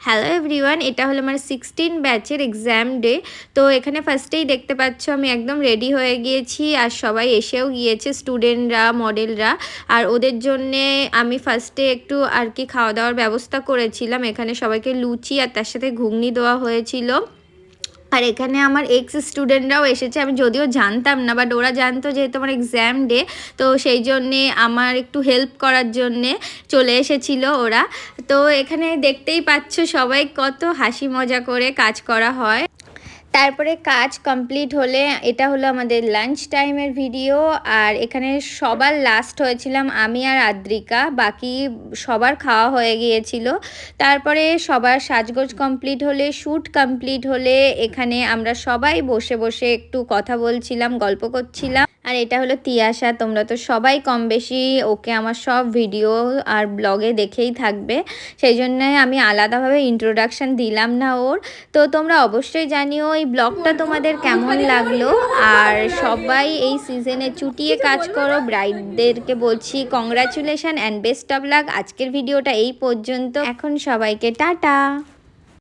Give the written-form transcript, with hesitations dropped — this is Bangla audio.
হ্যালো এভরিওয়ান, এটা হলো আমার 16 ব্যাচের এক্সাম ডে। তো এখানে ফার্স্টেই দেখতে পাচ্ছ আমি একদম রেডি হয়ে গিয়েছি, আর সবাই এসেও গিয়েছে, স্টুডেন্টরা, মডেলরা। আর ওদের জন্যে আমি ফার্স্টে একটু আর কি খাওয়া দাওয়ার ব্যবস্থা করেছিলাম। এখানে সবাইকে লুচি আর তার সাথে ঘুগনি দেওয়া হয়েছিল। আর এখানে আমার এক্স স্টুডেন্টরাও এসেছে, আমি যদিও জানতাম না, বাট ওরা জানতো যেহেতু আমার এক্সাম ডে, তো সেই জন্যে আমার একটু হেল্প করার জন্যে চলে এসেছিল ওরা। তো এখানে দেখতেই পাচ্ছ সবাই কত হাসি মজা করে কাজ করা হয়। তারপরে কাজ কমপ্লিট হলে এটা হলো আমাদের লাঞ্চ টাইমের ভিডিও। আর এখানে সবার লাস্ট হয়েছিলাম আমি আর আদ্রিকা, বাকি সবার খাওয়া হয়ে গিয়েছিল। তারপরে সবার সাজগোজ কমপ্লিট হলে, শ্যুট কমপ্লিট হলে এখানে আমরা সবাই বসে বসে একটু কথা বলছিলাম, গল্প করছিলাম। আর এটা হলো তিয়াশা, তোমরা তো সবাই কম বেশি ওকে আমার সব ভিডিও আর ব্লগে দেখেই থাকবে, সেই জন্য আমি আলাদাভাবে ইন্ট্রোডাকশান দিলাম না ওর। তো তোমরা অবশ্যই জানিও এই ব্লগটা তোমাদের কেমন লাগলো। আর সবাই এই সিজনে চুটিয়ে কাজ করো, ব্রাইডদেরকে বলছি congratulation and best of luck. আজকের ভিডিওটা এই পর্যন্ত, এখন সবাইকে টাটা।